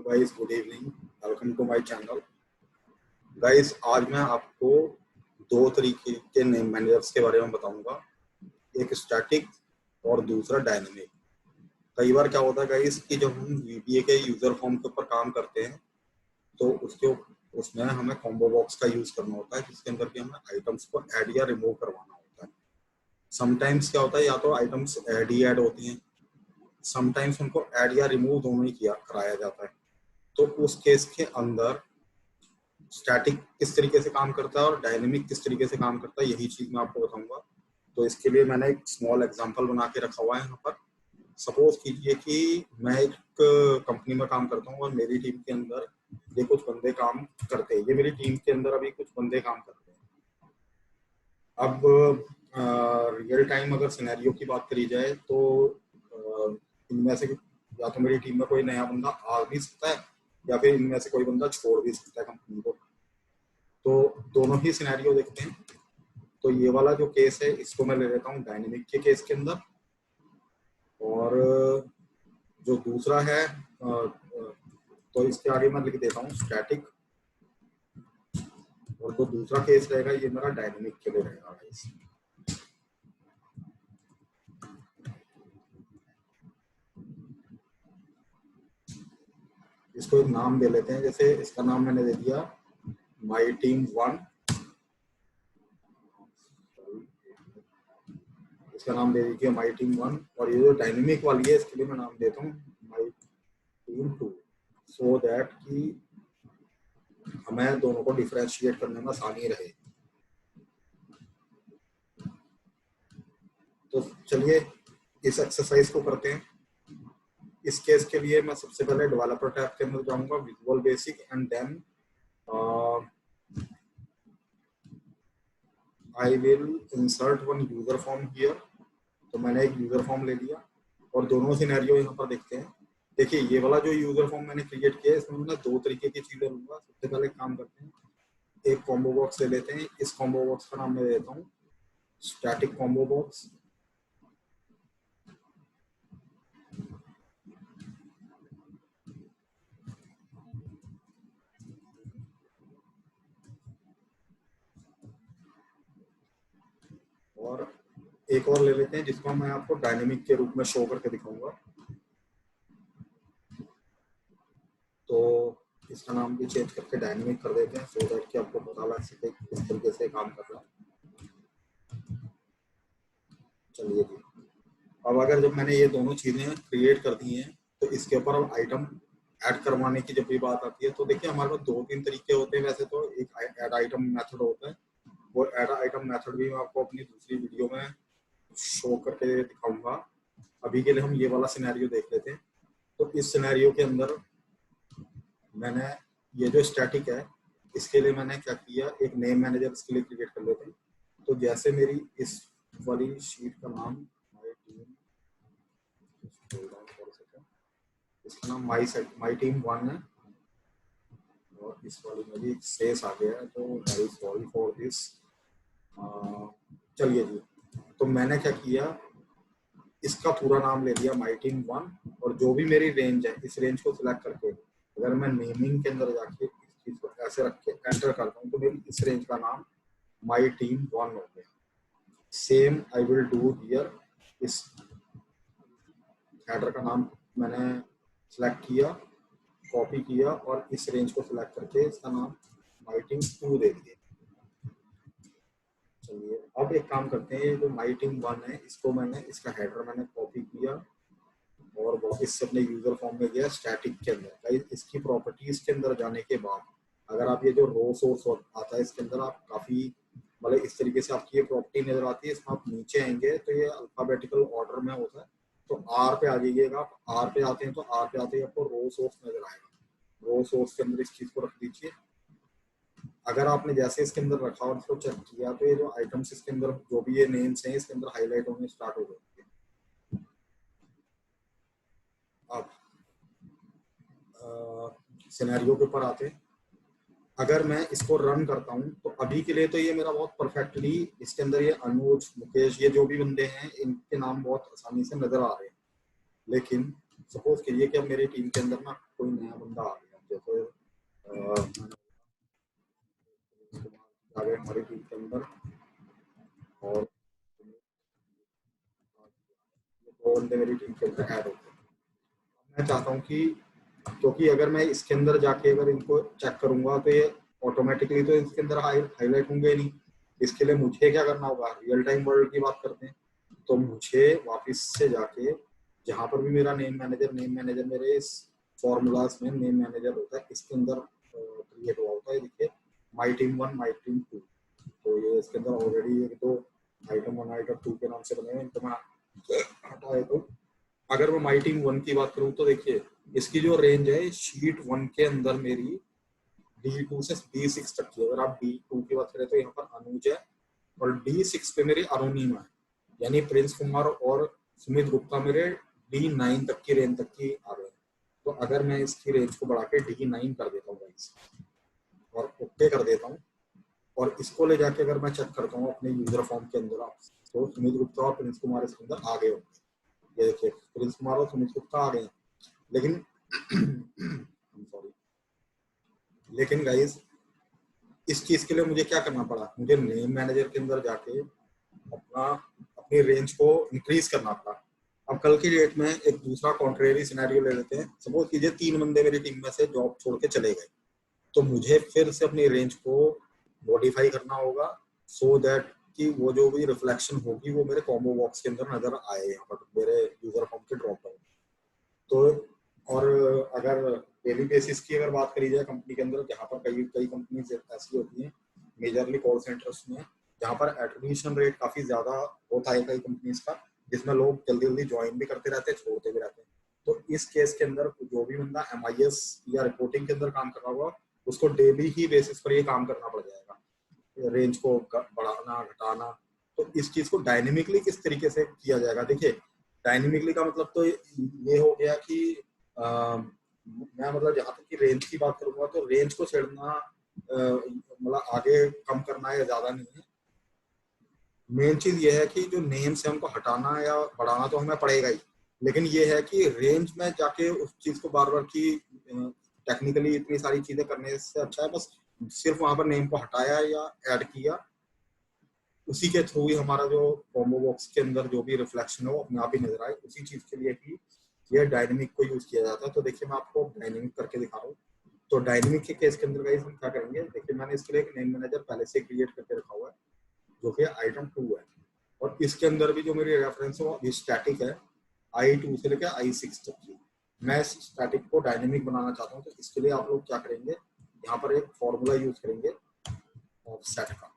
Guys, good evening, welcome to my channel. Guys, आज मैं आपको दो तरीके के नेम मैनेजर्स के बारे में बताऊंगा, एक स्टैटिक और दूसरा डायनेमिक। कई बार क्या होता है गाइस कि जब हम VBA के यूजर फॉर्म के ऊपर काम करते हैं तो उसमें हमें कॉम्बो बॉक्स का यूज करना होता है, जिसके अंदर कि हमें आइटम्स को ऐड या रिमूव करवाना होता है। समटाइम्स क्या होता है, या तो आइटम्स ऐड ही ऐड होती हैं, समटाइम्स उनको ऐड या रिमूव दोनों ही कराया जाता है। तो उस केस के अंदर स्टैटिक किस तरीके से काम करता है और डायनेमिक किस तरीके से काम करता है, यही चीज मैं आपको बताऊंगा। तो इसके लिए मैंने एक स्मॉल एग्जांपल बना के रखा हुआ है यहाँ पर। सपोज कीजिए कि मैं एक कंपनी में काम करता हूँ और मेरी टीम के अंदर ये कुछ बंदे काम करते हैं। ये मेरी टीम के अंदर अभी कुछ बंदे काम करते हैं। अब रियल टाइम अगर सिनेरियो की बात करी जाए तो इनमें से या तो मेरी टीम में कोई नया बंदा आ भी सकता है या फिर इनमें से कोई बंदा छोड़ भी सकता है कंपनी को। तो दोनों ही सिनेरियो देखते हैं। तो ये वाला जो केस है इसको मैं ले लेता हूँ डायनेमिक के केस के अंदर, और जो दूसरा है तो इसके आगे मैं लिख देता हूँ स्टैटिक, और जो दूसरा केस रहेगा ये मेरा डायनेमिक के लिए रहेगा। इसको एक नाम दे लेते हैं, जैसे इसका नाम मैंने दे दिया माई टीम 1, इसका नाम दे दीजिए माई टीम 1, और ये जो डायनेमिक वाली है इसके लिए मैं नाम देता हूँ माई टीम 2, सो दैट कि हमें दोनों को डिफरेंशिएट करने में आसानी रहे। तो चलिए इस एक्सरसाइज को करते हैं। इस केस के लिए मैं सबसे पहले डेवलपर टैब के अंदर जाऊंगा, visual basic, and then I will insert one user form here. तो मैंने एक यूजर फॉर्म ले लिया और दोनों सिनेरियो यहाँ पर देखते हैं। देखिए ये वाला जो यूजर फॉर्म मैंने क्रिएट किया है इसमें मैं दो तरीके की चीजें लूंगा। सबसे पहले काम करते हैं, एक कॉम्बो बॉक्स ले लेते हैं। इस कॉम्बो बॉक्स का नाम मैं देता हूँ स्टैटिक कॉम्बो बॉक्स। और एक और ले लेते हैं जिसको मैं आपको डायनेमिक के रूप में शो करके दिखाऊंगा। तो इसका नाम भी चेंज करके डायनेमिक कर देते हैं, सो दैट कि आपको पता लग सके किस तरीके से काम कर रहा है। चलिए जी, अब अगर जब मैंने ये दोनों चीजें क्रिएट कर दी हैं तो इसके ऊपर अब आइटम ऐड करवाने की जब भी बात आती है तो देखिए हमारे पास दो तीन तरीके होते हैं। वैसे तो एक ऐड आइटम मेथड होता है, वो ऐड आइटम मेथड भी मैं आपको अपनी दूसरी वीडियो में शो करके दिखाऊंगा। अभी के लिए हम ये वाला सिनेरियो देख लेते हैं। तो इस सिनेरियो के अंदर मैंने ये जो स्टैटिक है इसके लिए मैंने क्या किया, एक नेम मैनेजर इसके लिए क्रिएट कर लेते हैं। तो जैसे मेरी इस वाली शीट का नाम इसका नाम माई टीम 1 है, और इस वाली में भी स्पेस आ गया है, तो वेरी सॉरी फॉर दिस। चलिए जी, तो मैंने क्या किया, इसका पूरा नाम ले लिया माई टीम 1, और जो भी मेरी रेंज है इस रेंज को सिलेक्ट करके अगर मैं नेमिंग के अंदर जाके इस चीज को ऐसे रख के एंटर करता हूँ तो मेरी इस रेंज का नाम माई टीम 1 हो गया। Same I will do here. इस हेडर का नाम मैंने सिलेक्ट किया, कॉपी किया और इस रेंज को सिलेक्ट करके इसका नाम माई टीम 2 दे दिया। चलिए अब एक काम करते हैं, जो माई टीम 1 है इसको मैंने इसका हेडर मैंने कॉपी किया और वापस से अपने यूजर फॉर्म में गया स्टैटिक के अंदर। इसकी प्रॉपर्टीज के अंदर जाने के बाद अगर आप ये जो रो सोर्स आता है इसके अंदर आप काफी मतलब इस तरीके से आपकी ये प्रॉपर्टी नजर आती है। इसमें आप नीचे आएंगे तो ये अल्फाबेटिकल ऑर्डर में होता है, तो आर पे आ जाइएगा। आप आर पे आते हैं तो आर पे आते ही आपको रो सोर्स नजर आएगा। रो सोर्स के अंदर इस चीज को रख दीजिए। अगर आपने जैसे इसके अंदर रखा और इसको चेक किया तो ये जो आइटम्स इसके अंदर जो भी ये नेम्स हैं इसके अंदर हाईलाइट होने स्टार्ट हो जाएंगे। अब सिनेरियो के ऊपर आते हैं। अगर मैं इसको रन करता हूं तो अभी के लिए तो ये मेरा बहुत परफेक्टली इसके अंदर ये अनुज मुकेश ये जो भी बंदे हैं इनके नाम बहुत आसानी से नजर आ रहे हैं। लेकिन सपोज कीजिए कि अब मेरी टीम के अंदर ना कोई नया बंदा आ गया, जैसे आ गए हमारी टीम के अंदर, और दो बंदे मेरी टीम के अंदर ऐड हो गए। मैं चाहता हूँ कि, क्योंकि अगर मैं इसके अंदर जाके अगर इनको चेक करूंगा तो ये ऑटोमेटिकली तो इसके अंदर हाईलाइट होंगे नहीं। इसके लिए मुझे क्या करना होगा, रियल टाइम वर्ल्ड की बात करते हैं, तो मुझे वापस से जाके जहां पर भी मेरा नेम मैनेजर मेरे इस फॉर्मूलाज में नेम मैनेजर होता है, इसके अंदर क्रिएट हुआ होता है। देखिए माई टीम 1 माई टीम 2, तो ये इसके अंदर ऑलरेडी एक दो आइटम 1 आइटम 2 के नाम से बने हुए, इनको मैं हटाए। तो अगर मैं माई टीम 1 की बात करूं तो देखिए इसकी जो रेंज है शीट 1 के अंदर मेरी D2 से D6 तक की। अगर आप D2 की बात करें तो यहाँ पर अनुज है, और D6 पे मेरी अरुणिमा है, यानी प्रिंस कुमार और सुमित गुप्ता मेरे D9 तक की रेंज तक की आ गए। तो अगर मैं इसकी रेंज को बढ़ा के D9 कर देता हूँ गाइस, और ओके कर देता हूँ, और इसको ले जाके अगर मैं चेक करता हूँ अपने यूजर फॉर्म के अंदर, तो सुमित गुप्ता और प्रिंस कुमार इसके अंदर आ गए होंगे। ये देखिए प्रिंस कुमार और सुमित गुप्ता आ गए, लेकिन सॉरी, लेकिन गाइस इस चीज के लिए मुझे क्या करना पड़ा, मुझे नेम मैनेजर के अंदर जाके अपनी रेंज को इंक्रीज करना पड़ा। अब कल की डेट में एक दूसरा कॉन्ट्रेरी सिनेरियो ले लेते हैं। सपोज कीजिए 3 बंदे मेरी टीम में से जॉब छोड़ के चले गए, तो मुझे फिर से अपनी रेंज को मॉडिफाई करना होगा, सो दैट कि वो जो भी रिफ्लेक्शन होगी वो मेरे कॉम्बो बॉक्स के अंदर नजर आए, यहाँ पर मेरे यूजर फॉर्म के ड्रॉप डाउन। तो और अगर डेली बेसिस की अगर बात करी जाए कंपनी के अंदर, जहाँ पर कई कई कंपनीज ऐसी होती हैं मेजरली कॉल सेंटर्स में, जहाँ पर एडमिशन रेट काफी ज्यादा होता है कई कंपनीज का, जिसमें लोग जल्दी जल्दी ज्वाइन भी करते रहते हैं, छोड़ते भी रहते हैं। तो इस केस के अंदर जो भी बंदा MIS या रिपोर्टिंग के अंदर काम कर रहा होगा, उसको डेली ही बेसिस पर ये काम करना पड़ जाएगा, रेंज को बढ़ाना घटाना। तो इस चीज को डायनेमिकली किस तरीके से किया जाएगा, देखिए डायनेमिकली का मतलब तो ये हो गया कि मैं मतलब जहां तक की रेंज की बात करूंगा तो रेंज को छेड़ना मतलब आगे कम करना या ज्यादा नहीं है। मेन चीज ये है कि जो नेम्स है उनको हटाना या बढ़ाना तो हमें पड़ेगा ही, लेकिन ये है कि रेंज में जाके उस चीज को बार बार की टेक्निकली इतनी सारी चीजें करने से अच्छा है बस सिर्फ वहां पर नेम को हटाया या ऐड किया, उसी के थ्रू ही हमारा जो कॉम्बो बॉक्स के अंदर जो भी रिफ्लेक्शन है वो अपने आप ही नजर आए। उसी चीज के लिए ही ये डायनेमिक को यूज किया जाता है। तो देखिए मैं आपको डायनेमिक करके दिखा रहा हूँ। तो डायनेमिक के केस के अंदर गाइस हम क्या करेंगे, देखिए मैंने इसके लिए एक नेम मैनेजर पहले से क्रिएट करके रखा हुआ है जो कि आइटम 2 है, और इसके अंदर भी जो मेरी रेफरेंस है वो अभी स्टैटिक है I2 से लेकर I6 तक की। मैं स्टैटिक को डायनेमिक बनाना चाहता हूँ, तो इसके लिए आप लोग क्या करेंगे, यहाँ पर एक फॉर्मूला यूज करेंगे ऑफसेट का।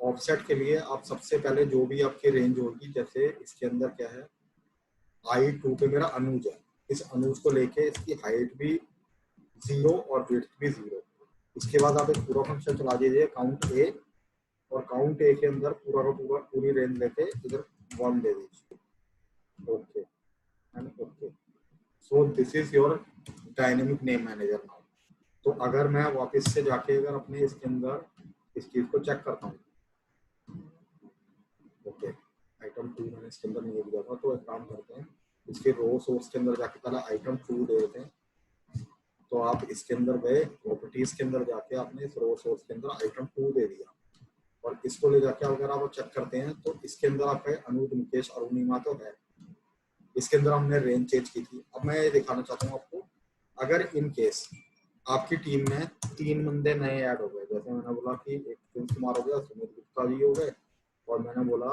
ऑफसेट के लिए आप सबसे पहले जो भी आपकी रेंज होगी, जैसे इसके अंदर क्या है I2 पे मेरा अनुज है, इस अनुज को लेके इसकी हाइट भी 0 और विड्थ भी 0। इसके बाद आप एक पूरा फंक्शन चला दीजिए काउंट ए, और काउंट ए के अंदर पूरा का पूरा पूरी रेंज लेके इधर 1 दे दीजिए। Okay and okay, so this is your dynamic name manager now. तो अगर मैं वापस से जाके अगर अपने इसके अंदर इस चीज को चेक करता हूँ, ओके आइटम 2 मैंने इसके अंदर नहीं दिया था, तो एक काम करते हैं इसके रो सोर्स के अंदर जाके पहले आइटम 2 दे देते हैं। तो आप इसके अंदर गए प्रॉपर्टीज के अंदर जाके आपने इस रो सोर्स के अंदर आइटम 2 दे दिया, और इसको ले जाके अगर आप चेक करते हैं तो इसके अंदर आपका अनुज मुकेश अरुणिमा तो है, इसके अंदर हमने रेंज चेंज की थी। अब मैं ये दिखाना चाहता हूँ आपको, अगर इन केस आपकी टीम में 3 बंदे नए ऐड हो गए, जैसे मैंने बोला कि एक प्रिंस कुमार हो गया, सुमित गुप्ता जी हो गए, और मैंने बोला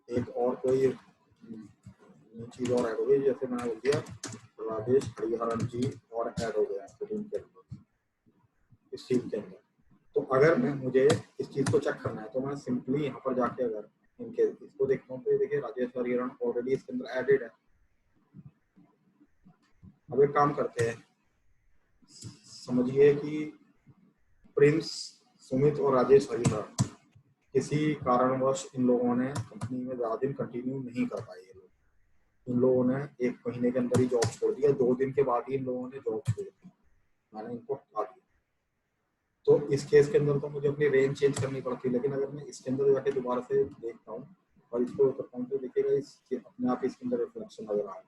एक और कोई चीज और ऐड हो गई, जैसे मैंने बोल दिया राजेश हरिहरन जी और ऐड हो गया टीम के अंदर, इस टीम के अंदर। तो अगर मैं मुझे इस चीज को चेक करना है तो मैं सिंपली यहाँ पर जाके अगर इनके इसको देखता हूँ तो ये देखिए राजेश हरिहरन ऑलरेडी इसके अंदर एडेड है। अब एक काम करते हैं, समझिए कि प्रिंस सुमित और राजेश हरिहरन किसी कारणवश इन लोगों ने कंपनी में ज्यादा दिन कंटिन्यू नहीं कर पाए। ये लोग, इन लोगों ने 1 महीने के अंदर ही जॉब छोड़ दिया, 2 दिन के बाद ही इन लोगों ने जॉब छोड़ दी, मैंने इनको हटा दिया। तो इस केस के अंदर तो मुझे अपनी रेंज चेंज करनी पड़ती है, लेकिन अगर मैं इसके अंदर जाके दोबारा से देखता हूँ और इसको करता हूँ तो देखिएगा इस अपने अपने आप इसके अंदर रिफ्लेक्शन नजर आ रहा है।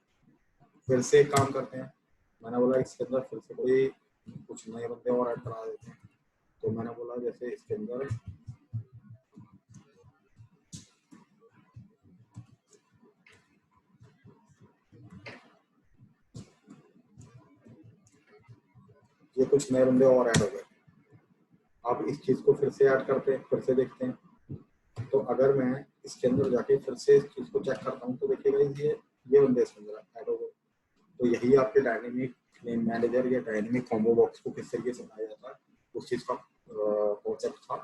फिर से एक काम करते हैं, मैंने बोला इसके अंदर फिर से कोई कुछ नए बंदे और ऐड करा देते हैं। तो मैंने बोला जैसे इसके अंदर ये कुछ नए बंदे और ऐड हो गए। अब इस चीज को फिर से ऐड करते हैं, फिर से देखते हैं। तो अगर मैं इसके अंदर जाके फिर से इस चीज को चेक करता हूँ तो देखिएगा ये बंदे इसके अंदर ऐड हो गए। तो यही आपके डायनेमिक नेम मैनेजर या डायनेमिक कॉम्बो बॉक्स को किस तरीके से बनाया जाता है, उस चीज का कॉन्सेप्ट था।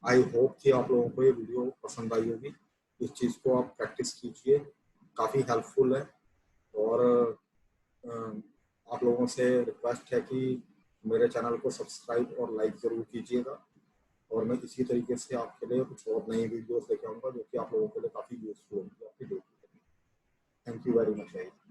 आई होप कि आप लोगों को ये वीडियो पसंद आई होगी। इस चीज को आप प्रैक्टिस कीजिए, काफी हेल्पफुल है। और आप लोगों से रिक्वेस्ट है कि मेरे चैनल को सब्सक्राइब और लाइक जरूर कीजिएगा। और मैं इसी तरीके से आपके लिए कुछ और नई वीडियोस लेके आऊँगा जो कि आप लोगों के लिए काफ़ी यूजफुल होगी आपकी। Thank you very much.